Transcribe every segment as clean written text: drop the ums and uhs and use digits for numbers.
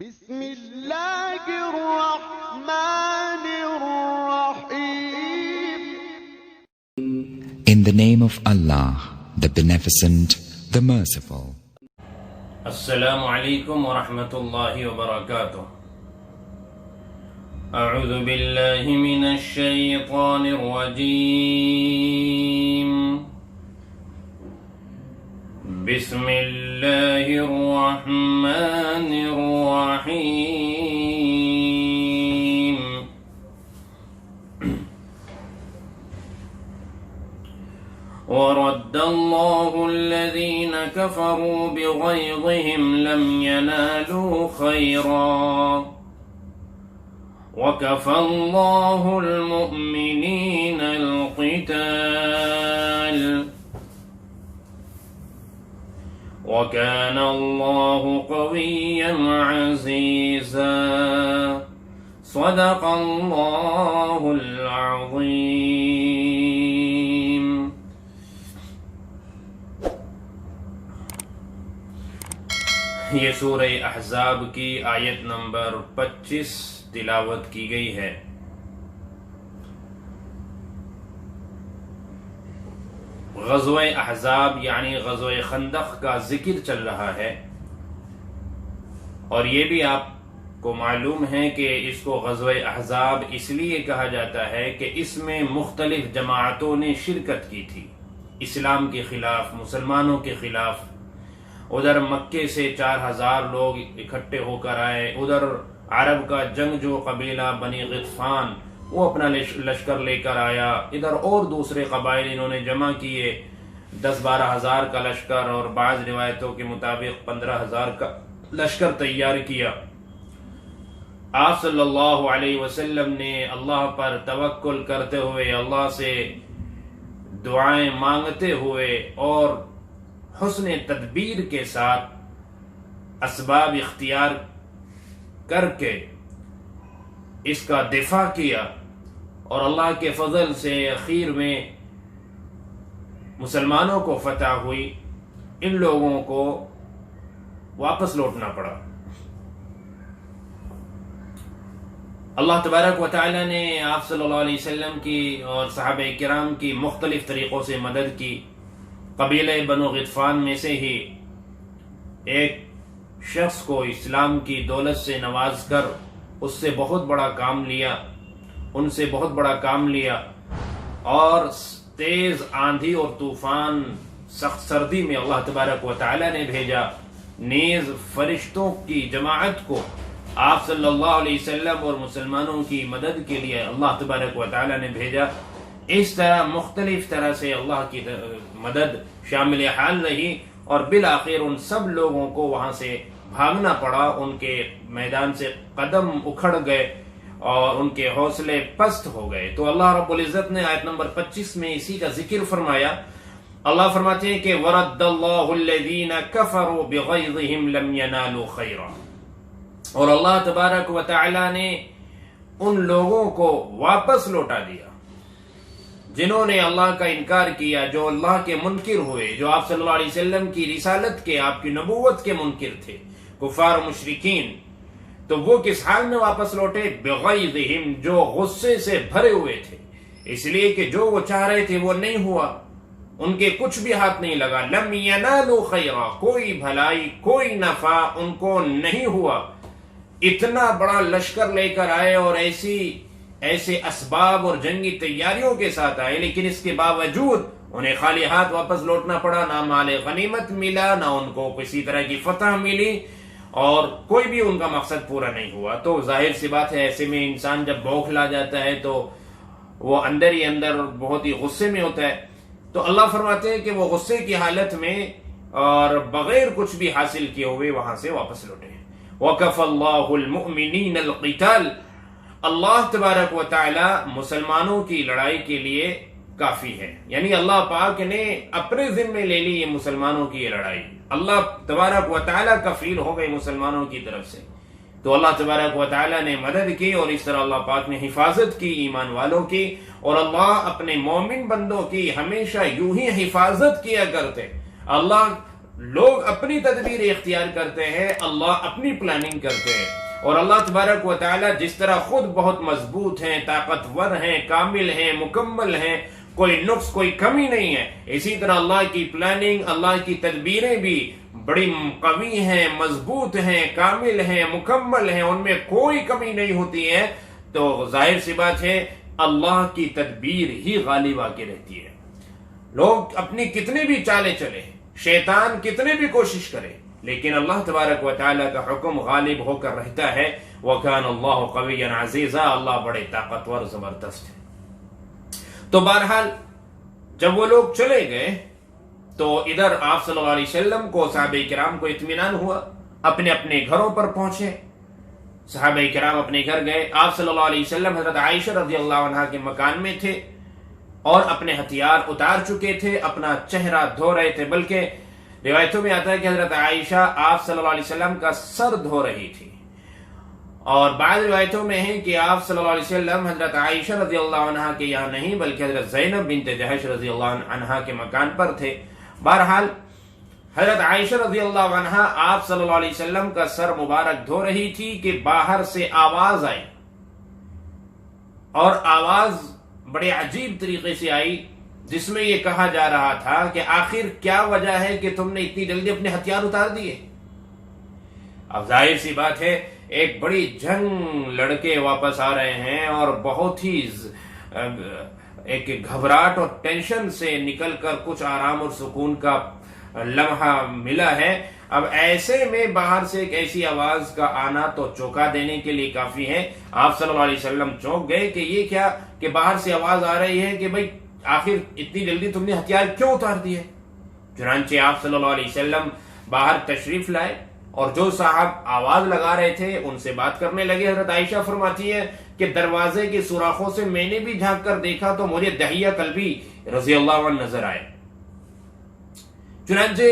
بسم اللہ الرحمن الرحیم. In the name of Allah, the Beneficent, the Merciful. السلام علیکم ورحمۃ اللہ وبرکاتہ. اعوذ باللہ من الشیطان الرجیم. بسم اللہ الرحمن الرحیم. ورد الله الذين كفروا بغيظهم لم ينالوا خيرا وكفى الله المؤمنين القتال وكان الله قويا عزيزا. صدق الله العظيم. یہ سورہ احزاب کی آیت نمبر 25 تلاوت کی گئی ہے. غزوہ احزاب یعنی غزوہ خندق کا ذکر چل رہا ہے، اور یہ بھی آپ کو معلوم ہے کہ اس کو غزوہ احزاب اس لیے کہا جاتا ہے کہ اس میں مختلف جماعتوں نے شرکت کی تھی اسلام کے خلاف، مسلمانوں کے خلاف. ادھر مکے سے 4000 لوگ اکٹھے ہو کر آئے، ادھر عرب کا جنگجو قبیلہ بنی غطفان وہ اپنا لشکر لے کر آیا، ادھر اور دوسرے قبائل انہوں نے جمع کیے 10-12 ہزار کا لشکر، اور بعض روایتوں کے مطابق 15,000 کا لشکر تیار کیا. آپ صلی اللہ علیہ وسلم نے اللہ پر توکل کرتے ہوئے، اللہ سے دعائیں مانگتے ہوئے اور حسن تدبیر کے ساتھ اسباب اختیار کر کے اس کا دفاع کیا، اور اللہ کے فضل سے اخیر میں مسلمانوں کو فتح ہوئی. ان لوگوں کو واپس لوٹنا پڑا. اللہ تبارک و تعالی نے آپ صلی اللہ علیہ وسلم کی اور صحابہ کرام کی مختلف طریقوں سے مدد کی. قبیلہ بنو غطفان میں سے ہی ایک شخص کو اسلام کی دولت سے نواز کر اس سے بہت بڑا کام لیا، ان سے بہت بڑا کام لیا، اور تیز آندھی اور طوفان سخت سردی میں اللہ تبارک و تعالی نے بھیجا. نیز فرشتوں کی جماعت کو آپ صلی اللہ علیہ وسلم اور مسلمانوں کی مدد کے لیے اللہ تبارک و تعالی نے بھیجا. اس طرح مختلف طرح سے اللہ کی مدد شامل حال رہی، اور بالآخر ان سب لوگوں کو وہاں سے بھاگنا پڑا. ان کے میدان سے قدم اکھڑ گئے اور ان کے حوصلے پست ہو گئے. تو اللہ رب العزت نے آیت نمبر 25 میں اسی کا ذکر فرمایا. اللہ فرماتے ہیں کہ وَرَدَّ اللَّهُ الَّذِينَ كَفَرُوا بِغَيْظِهِمْ لَمْ يَنَالُوا خَيْرًا. اور اللہ تبارک و تعالی نے ان لوگوں کو واپس لوٹا دیا جنہوں نے اللہ کا انکار کیا، جو اللہ کے منکر ہوئے، جو آپ صلی اللہ علیہ وسلم کی رسالت کے، آپ کی نبوت کے منکر تھے، کفار و مشرکین. تو وہ کس حال میں واپس لوٹے؟ بغیظہم، جو غصے سے بھرے ہوئے تھے، اس لیے کہ جو وہ چاہ رہے تھے وہ نہیں ہوا، ان کے کچھ بھی ہاتھ نہیں لگا. لم ینالوا خیرا، کوئی بھلائی کوئی نفع ان کو نہیں ہوا. اتنا بڑا لشکر لے کر آئے اور ایسے اسباب اور جنگی تیاریوں کے ساتھ آئے، لیکن اس کے باوجود انہیں خالی ہاتھ واپس لوٹنا پڑا. نہ مال غنیمت ملا، نہ ان کو کسی طرح کی فتح ملی، اور کوئی بھی ان کا مقصد پورا نہیں ہوا. تو ظاہر سی بات ہے، ایسے میں انسان جب بوکھلا جاتا ہے تو وہ اندر ہی اندر بہت ہی غصے میں ہوتا ہے. تو اللہ فرماتے ہیں کہ وہ غصے کی حالت میں اور بغیر کچھ بھی حاصل کیے ہوئے وہاں سے واپس لوٹے. وَكَفَى اللَّهُ الْمُؤْمِنِينَ الْقِتَالَ. اللہ تبارک و تعالی مسلمانوں کی لڑائی کے لیے کافی ہے. یعنی اللہ پاک نے اپنے ذمے لے لی یہ مسلمانوں کی یہ لڑائی. اللہ تبارک و تعالی کفیل ہو گئے مسلمانوں کی طرف سے. تو اللہ تبارک و تعالی نے مدد کی، اور اس طرح اللہ پاک نے حفاظت کی ایمان والوں کی. اور اللہ اپنے مومن بندوں کی ہمیشہ یوں ہی حفاظت کیا کرتے. اللہ لوگ اپنی تدبیر اختیار کرتے ہیں، اللہ اپنی پلاننگ کرتے ہیں، اور اللہ تبارک و تعالی جس طرح خود بہت مضبوط ہیں، طاقتور ہیں، کامل ہیں، مکمل ہیں، کوئی نقص کوئی کمی نہیں ہے، اسی طرح اللہ کی پلاننگ، اللہ کی تدبیریں بھی بڑی قوی ہیں، مضبوط ہیں، کامل ہیں، مکمل ہیں، ان میں کوئی کمی نہیں ہوتی ہے۔ تو ظاہر سی بات ہے اللہ کی تدبیر ہی غالب آ کے رہتی ہے۔ لوگ اپنی کتنے بھی چالیں چلے، شیطان کتنے بھی کوشش کرے، لیکن اللہ تبارک و تعالی کا حکم غالب ہو کر رہتا ہے۔ وَكَانَ اللَّهُ قَوِيًّا عَزِيزًا، اللہ بڑے طاقتور زبردست ہے۔ تو بہرحال جب وہ لوگ چلے گئے تو ادھر آپ صلی اللہ علیہ وسلم کو، صحابہ کرام کو اطمینان ہوا، اپنے اپنے گھروں پر پہنچے۔ صحابہ کرام اپنے گھر گئے، آپ صلی اللہ علیہ وسلم حضرت عائشہ رضی اللہ عنہا کے مکان میں تھے اور اپنے ہتھیار اتار چکے تھے، اپنا چہرہ دھو رہے تھے، بلکہ روایتوں میں آتا ہے کہ حضرت عائشہ آپ صلی اللہ علیہ وسلم کا سر دھو رہی تھی، اور بعض روایتوں میں ہے کہ آپ صلی اللہ علیہ وسلم حضرت عائشہ رضی اللہ عنہا کے یہاں نہیں بلکہ حضرت زینب بنت جحش رضی اللہ عنہا کے مکان پر تھے۔ بہرحال حضرت عائشہ رضی اللہ عنہا آپ صلی اللہ علیہ وسلم کا سر مبارک دھو رہی تھی کہ باہر سے آواز آئی، اور آواز بڑے عجیب طریقے سے آئی، جس میں یہ کہا جا رہا تھا کہ آخر کیا وجہ ہے کہ تم نے اتنی جلدی اپنے ہتھیار اتار دیے؟ اب ظاہر سی بات ہے ایک بڑی جنگ لڑکے واپس آ رہے ہیں اور بہت ہی ایک گھبراہٹ اور ٹینشن سے نکل کر کچھ آرام اور سکون کا لمحہ ملا ہے۔ اب ایسے میں باہر سے ایک ایسی آواز کا آنا تو چونکا دینے کے لیے کافی ہے۔ آپ صلی اللہ علیہ وسلم چونک گئے کہ یہ کیا، کہ باہر سے آواز آ رہی ہے کہ بھئی آخر اتنی جلدی تم نے ہتھیار کیوں اتار دیے؟ چنانچہ آپ صلی اللہ علیہ وسلم باہر تشریف لائے اور جو صاحب آواز لگا رہے تھے ان سے بات کرنے لگے۔ حضرت عائشہ فرماتی ہے کہ دروازے کے سوراخوں سے میں نے بھی جھانک کر دیکھا تو مجھے دحیہ کلبی رضی اللہ عنہ نظر آئے۔ چنانچہ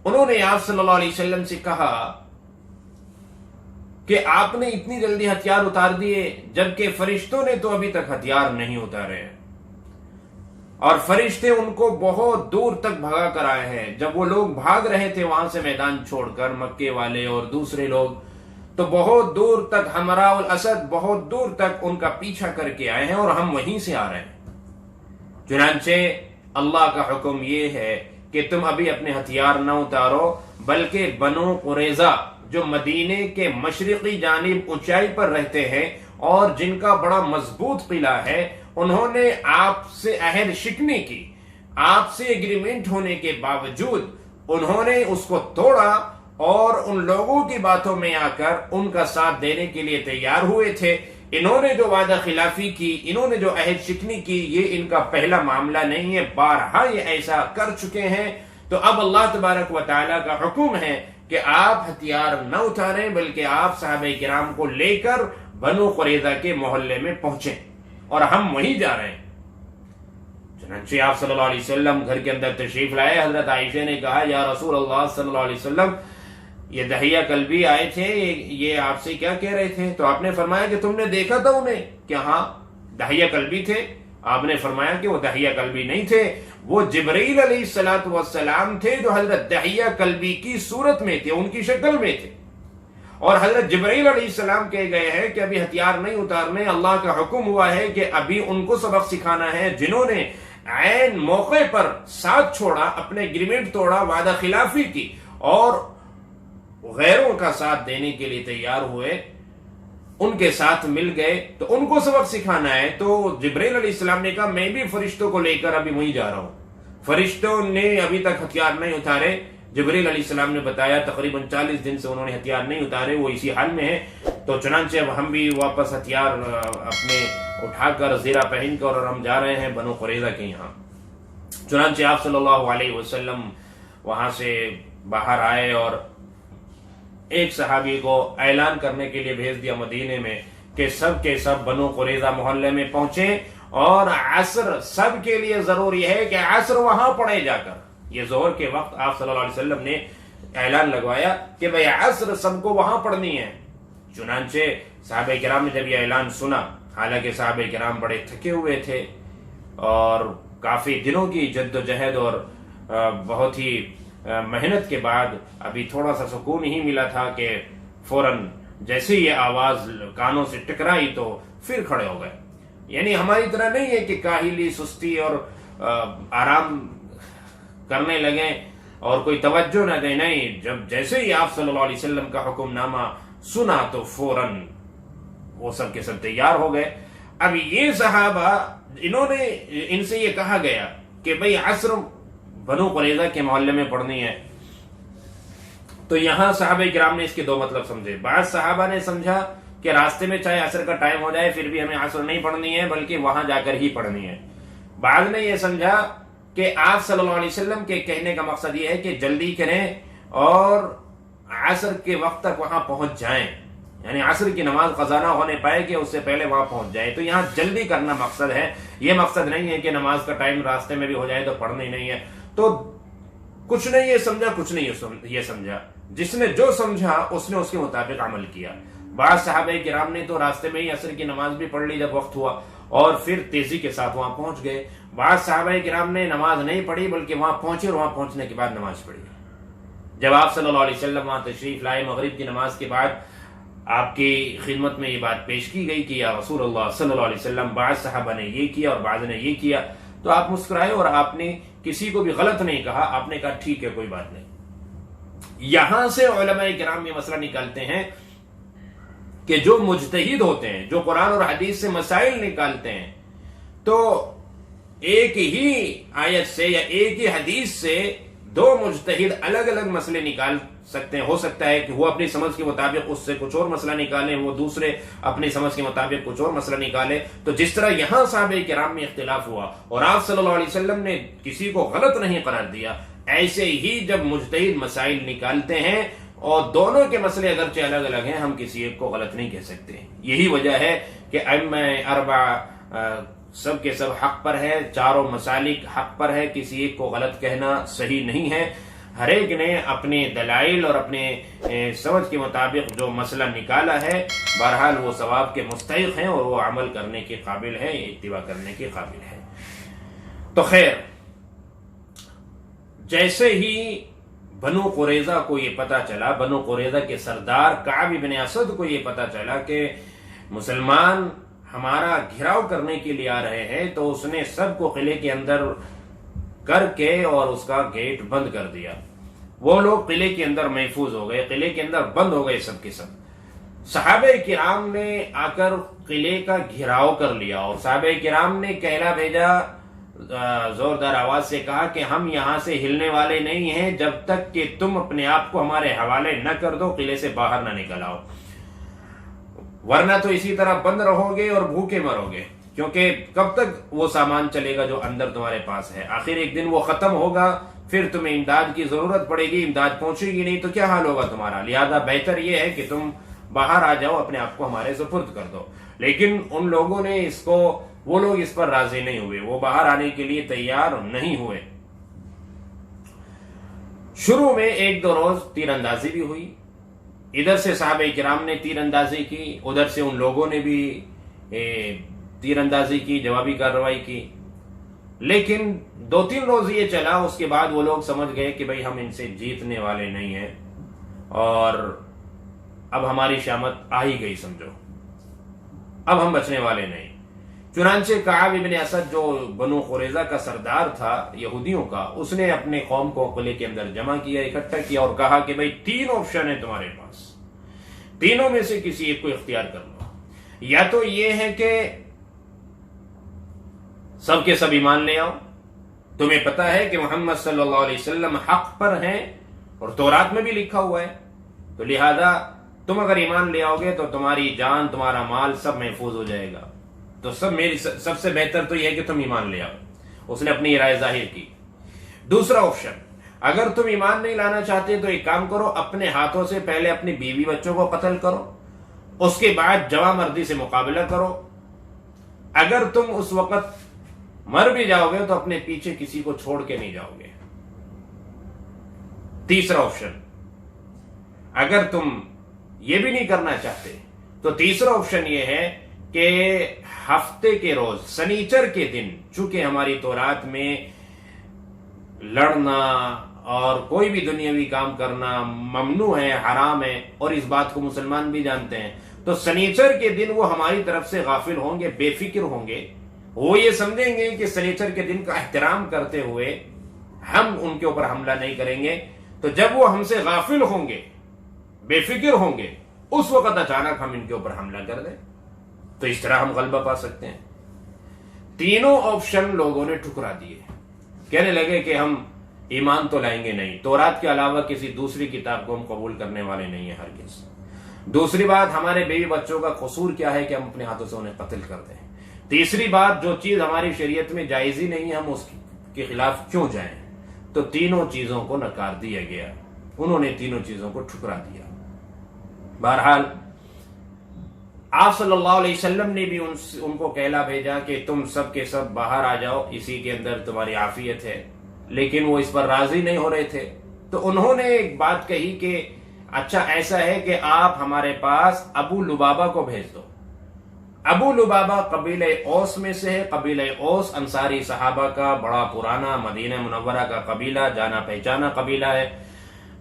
انہوں نے آپ صلی اللہ علیہ وسلم سے کہا کہ آپ نے اتنی جلدی ہتھیار اتار دیے جبکہ فرشتوں نے تو ابھی تک ہتھیار نہیں اتارے، اور فرشتے ان کو بہت دور تک بھگا کر آئے ہیں۔ جب وہ لوگ بھاگ رہے تھے وہاں سے میدان چھوڑ کر، مکے والے اور دوسرے لوگ، تو بہت دور تک حمراء الاسد بہت دور تک ان کا پیچھا کر کے آئے ہیں اور ہم وہیں سے آ رہے ہیں۔ چنانچہ اللہ کا حکم یہ ہے کہ تم ابھی اپنے ہتھیار نہ اتارو، بلکہ بنو قریظہ جو مدینے کے مشرقی جانب اونچائی پر رہتے ہیں اور جن کا بڑا مضبوط قلعہ ہے، انہوں نے آپ سے عہد شکنی کی، آپ سے ایگریمنٹ ہونے کے باوجود انہوں نے اس کو توڑا اور ان لوگوں کی باتوں میں آ کر ان کا ساتھ دینے کے لیے تیار ہوئے تھے۔ انہوں نے جو وعدہ خلافی کی، انہوں نے جو عہد شکنی کی، یہ ان کا پہلا معاملہ نہیں ہے، بارہا یہ ایسا کر چکے ہیں۔ تو اب اللہ تبارک و تعالیٰ کا حکم ہے کہ آپ ہتھیار نہ اتاریں، بلکہ آپ صحابہ کرام کو لے کر بنو قریظہ کے محلے میں پہنچیں، اور ہم وہیں جا رہے ہیں۔ چنانچہ آپ صلی اللہ علیہ وسلم گھر کے اندر تشریف لائے۔ حضرت عائشہ نے کہا یا رسول اللہ صلی اللہ علیہ وسلم، یہ دحیہ کلبی آئے تھے، یہ آپ سے کیا کہہ رہے تھے؟ تو آپ نے فرمایا کہ تم نے دیکھا تھا انہیں؟ کہ ہاں دحیہ کلبی تھے۔ آپ نے فرمایا کہ وہ دحیہ کلبی نہیں تھے، وہ جبرائیل علیہ السلام تھے جو حضرت دحیہ کلبی کی صورت میں تھے، ان کی شکل میں تھے، اور حضرت جبرائیل علیہ السلام کہہ گئے ہیں کہ ابھی ہتھیار نہیں اتارنے، اللہ کا حکم ہوا ہے کہ ابھی ان کو سبق سکھانا ہے جنہوں نے عین موقع پر ساتھ چھوڑا، اپنے ایگریمنٹ توڑا، وعدہ خلافی کی اور غیروں کا ساتھ دینے کے لیے تیار ہوئے، ان کے ساتھ مل گئے، تو ان کو سبق سکھانا ہے۔ تو جبرائیل علیہ السلام نے کہا میں بھی فرشتوں کو لے کر ابھی وہیں جا رہا ہوں۔ فرشتوں نے ابھی تک ہتھیار نہیں اتارے۔ جبرائیل علیہ السلام نے بتایا تقریباً 40 دن سے انہوں نے ہتھیار نہیں اتارے، وہ اسی حال میں ہے۔ تو چنانچہ اب ہم بھی واپس ہتھیار اپنے اٹھا کر زیرہ پہن کر اور ہم جا رہے ہیں بنو قریظہ کے یہاں۔ چنانچہ آپ صلی اللہ علیہ وسلم وہاں سے باہر آئے اور ایک صحابی کو اعلان کرنے کے لیے بھیج دیا مدینے میں کہ سب کے سب بنو قریظہ محلے میں پہنچیں، اور عصر سب کے لیے ضروری ہے کہ عصر وہاں پڑھے جا کر۔ یہ ظہر کے وقت آپ صلی اللہ علیہ وسلم نے اعلان لگوایا کہ بھئی عصر سب کو وہاں پڑھنی ہے۔ چنانچہ صحابہ کرام نے جب یہ اعلان سنا، حالانکہ صحابہ کرام بڑے تھکے ہوئے تھے اور کافی دنوں کی جد و جہد اور بہت ہی محنت کے بعد ابھی تھوڑا سا سکون ہی ملا تھا کہ فوراً جیسے یہ آواز کانوں سے ٹکرائی تو پھر کھڑے ہو گئے. یعنی ہماری طرح نہیں ہے کہ کاہلی سستی اور آرام کرنے لگیں اور کوئی توجہ نہ دیں. نہیں، جب جیسے ہی آپ صلی اللہ علیہ وسلم کا حکم نامہ سنا تو فوراً وہ سب کے سب تیار ہو گئے. اب یہ صحابہ ان سے یہ کہا گیا کہ بھئی عصر بنو قریظہ کے محلے میں پڑھنی ہے. تو یہاں صحابہ کرام نے اس کے دو مطلب سمجھے. بعض صحابہ نے سمجھا کہ راستے میں چاہے عصر کا ٹائم ہو جائے پھر بھی ہمیں عصر نہیں پڑھنی ہے بلکہ وہاں جا کر ہی پڑھنی ہے. بعض نے یہ سمجھا کہ آپ صلی اللہ علیہ وسلم کے کہنے کا مقصد یہ ہے کہ جلدی کریں اور عصر کے وقت تک وہاں پہنچ جائیں، یعنی عصر کی نماز قضا نہ ہونے پائے کہ اس سے پہلے وہاں پہنچ جائے. تو یہاں جلدی کرنا مقصد ہے، یہ مقصد نہیں ہے کہ نماز کا ٹائم راستے میں بھی ہو جائے تو پڑھنی نہیں ہے. تو کچھ نے یہ سمجھا، کچھ نے یہ سمجھا. جس نے جو سمجھا اس نے اس کے مطابق عمل کیا. بعض صحابہ کرام نے تو راستے میں ہی عصر کی نماز بھی پڑھ لی جب وقت ہوا اور پھر تیزی کے ساتھ وہاں پہنچ گئے. بعض صحابہ کرام نے نماز نہیں پڑھی بلکہ وہاں پہنچے اور وہاں پہنچنے کے بعد نماز پڑھی. جب آپ صلی اللہ علیہ وسلم وہاں تشریف لائے مغرب کی نماز کے بعد آپ کی خدمت میں یہ بات پیش کی گئی کہ یا رسول اللہ صلی اللہ علیہ وسلم بعض صحابہ نے یہ کیا اور بعض نے یہ کیا. تو آپ مسکرائے اور آپ نے کسی کو بھی غلط نہیں کہا، آپ نے کہا ٹھیک ہے کوئی بات نہیں. یہاں سے علماء کرام یہ مسئلہ نکالتے ہیں کہ جو مجتہد ہوتے ہیں، جو قرآن اور حدیث سے مسائل نکالتے ہیں، تو ایک ہی آیت سے یا ایک ہی حدیث سے دو مجتہد الگ الگ مسئلے نکال سکتے ہیں. ہو سکتا ہے کہ وہ اپنی سمجھ کے مطابق اس سے کچھ اور مسئلہ نکالیں، وہ دوسرے اپنی سمجھ کے مطابق کچھ اور مسئلہ نکالے. تو جس طرح یہاں صحابہ کرام میں اختلاف ہوا اور آپ صلی اللہ علیہ وسلم نے کسی کو غلط نہیں قرار دیا، ایسے ہی جب مجتہد مسائل نکالتے ہیں اور دونوں کے مسئلے اگرچہ الگ الگ ہیں، ہم کسی ایک کو غلط نہیں کہہ سکتے. یہی وجہ ہے کہ ائمہ اربعہ سب کے سب حق پر ہے، چاروں مسالک حق پر ہے، کسی ایک کو غلط کہنا صحیح نہیں ہے. ہر ایک نے اپنے دلائل اور اپنے سمجھ کے مطابق جو مسئلہ نکالا ہے، بہرحال وہ ثواب کے مستحق ہیں اور وہ عمل کرنے کے قابل ہے، اتباع کرنے کے قابل ہے. تو خیر، جیسے ہی بنو قریظہ کو یہ پتا چلا، بنو قریظہ کے سردار کعب بن اسد کو یہ پتا چلا کہ مسلمان ہمارا گھیراؤ کرنے کے لیے آ رہے ہیں، تو اس نے سب کو قلعے کے اندر کر کے اور اس کا گیٹ بند کر دیا. وہ لوگ قلعے کے اندر محفوظ ہو گئے، قلعے کے اندر بند ہو گئے سب کے سب. صحابہ کرام نے آ کر قلعے کا گھیراؤ کر لیا اور صحابہ کرام نے کہلا بھیجا، زوردار آواز سے کہا کہ ہم یہاں سے ہلنے والے نہیں ہیں جب تک کہ تم اپنے آپ کو ہمارے حوالے نہ کر دو، قلعے سے باہر نہ نکل آؤ، ورنہ تو اسی طرح بند رہو گے اور بھوکے مرو گے. کیونکہ کب تک وہ سامان چلے گا جو اندر تمہارے پاس ہے؟ آخر ایک دن وہ ختم ہوگا، پھر تمہیں امداد کی ضرورت پڑے گی، امداد پہنچے گی نہیں تو کیا حال ہوگا تمہارا؟ لہذا بہتر یہ ہے کہ تم باہر آ جاؤ، اپنے آپ کو ہمارے سپرد کر دو. لیکن ان لوگوں نے وہ لوگ اس پر راضی نہیں ہوئے، وہ باہر آنے کے لیے تیار نہیں ہوئے. شروع میں ایک دو روز تیر اندازی بھی ہوئی، ادھر سے صحابہ کرام نے تیر اندازی کی، ادھر سے ان لوگوں نے بھی تیر اندازی کی، جوابی کارروائی کی. لیکن دو تین روز یہ چلا، اس کے بعد وہ لوگ سمجھ گئے کہ بھئی ہم ان سے جیتنے والے نہیں ہیں اور اب ہماری شامت آ ہی گئی، سمجھو اب ہم بچنے والے نہیں. چنانچہ کعب بن اسد جو بنو قریظہ کا سردار تھا یہودیوں کا، اس نے اپنے قوم کو قلعے کے اندر جمع کیا، اکٹھا کیا اور کہا کہ بھئی تین آپشن ہے تمہارے پاس، تینوں میں سے کسی ایک کو اختیار کر لو. یا تو یہ ہے کہ سب کے سب ایمان لے آؤ، تمہیں پتا ہے کہ محمد صلی اللہ علیہ وسلم حق پر ہیں اور تورات میں بھی لکھا ہوا ہے، تو لہذا تم اگر ایمان لے آؤ گے تو تمہاری جان، تمہارا مال سب محفوظ ہو جائے گا. تو سب سے بہتر تو یہ ہے کہ تم ایمان لے آؤ. اس نے اپنی رائے ظاہر کی. دوسرا آپشن، اگر تم ایمان نہیں لانا چاہتے تو ایک کام کرو، اپنے ہاتھوں سے پہلے اپنی بیوی بچوں کو قتل کرو، اس کے بعد جواں مردی سے مقابلہ کرو. اگر تم اس وقت مر بھی جاؤ گے تو اپنے پیچھے کسی کو چھوڑ کے نہیں جاؤ گے. تیسرا آپشن، اگر تم یہ بھی نہیں کرنا چاہتے تو تیسرا آپشن یہ ہے کہ ہفتے کے روز سنیچر کے دن، چونکہ ہماری تورات میں لڑنا اور کوئی بھی دنیاوی کام کرنا ممنوع ہے، حرام ہے، اور اس بات کو مسلمان بھی جانتے ہیں، تو سنیچر کے دن وہ ہماری طرف سے غافل ہوں گے، بے فکر ہوں گے. وہ یہ سمجھیں گے کہ سنیچر کے دن کا احترام کرتے ہوئے ہم ان کے اوپر حملہ نہیں کریں گے. تو جب وہ ہم سے غافل ہوں گے، بے فکر ہوں گے، اس وقت اچانک ہم ان کے اوپر حملہ کر دیں، تو اس طرح ہم غلبہ پا سکتے ہیں. تینوں آپشن لوگوں نے ٹھکرا دیے، کہنے لگے کہ ہم ایمان تو لائیں گے نہیں، تورات کے علاوہ کسی دوسری کتاب کو ہم قبول کرنے والے نہیں ہیں ہرگز. دوسری بات، ہمارے بیوی بچوں کا قصور کیا ہے کہ ہم اپنے ہاتھوں سے انہیں قتل کر دیں. تیسری بات، جو چیز ہماری شریعت میں جائز ہی نہیں ہے ہم اس کے خلاف کیوں جائیں. تو تینوں چیزوں کو نکار دیا گیا، انہوں نے تینوں چیزوں کو ٹھکرا دیا. بہرحال آپ صلی اللہ علیہ وسلم نے بھی ان کو کہلا بھیجا کہ تم سب کے سب باہر آ جاؤ، اسی کے اندر تمہاری عافیت ہے. لیکن وہ اس پر راضی نہیں ہو رہے تھے. تو انہوں نے ایک بات کہی کہ اچھا ایسا ہے کہ آپ ہمارے پاس ابو لبابہ کو بھیج دو. ابو لبابہ قبیلہ اوس میں سے ہے. قبیلہ اوس انصاری صحابہ کا بڑا پرانا مدینہ منورہ کا قبیلہ، جانا پہچانا قبیلہ ہے.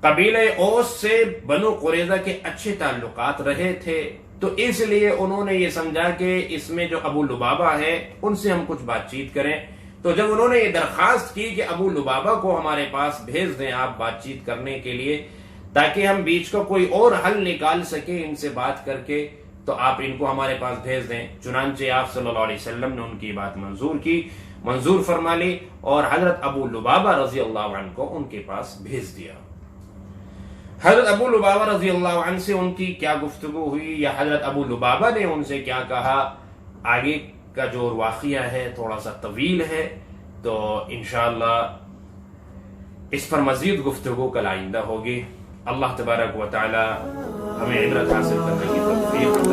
قبیلہ اوس سے بنو قریظہ کے اچھے تعلقات رہے تھے، تو اس لیے انہوں نے یہ سمجھا کہ اس میں جو ابو لبابہ ہے ان سے ہم کچھ بات چیت کریں. تو جب انہوں نے یہ درخواست کی کہ ابو لبابہ کو ہمارے پاس بھیج دیں آپ بات چیت کرنے کے لیے، تاکہ ہم بیچ کو کوئی اور حل نکال سکیں ان سے بات کر کے، تو آپ ان کو ہمارے پاس بھیج دیں. چنانچہ آپ صلی اللہ علیہ وسلم نے ان کی بات منظور فرما لی، اور حضرت ابو لبابہ رضی اللہ عنہ کو ان کے پاس بھیج دیا. حضرت ابو لبابہ رضی اللہ عنہ سے ان کی کیا گفتگو ہوئی، یا حضرت ابو لبابہ نے ان سے کیا کہا، آگے کا جو واقعہ ہے تھوڑا سا طویل ہے، تو انشاءاللہ اس پر مزید گفتگو کل آئندہ ہوگی. اللہ تبارک و تعالی ہمیں عبرت حاصل کرنے کی توفیق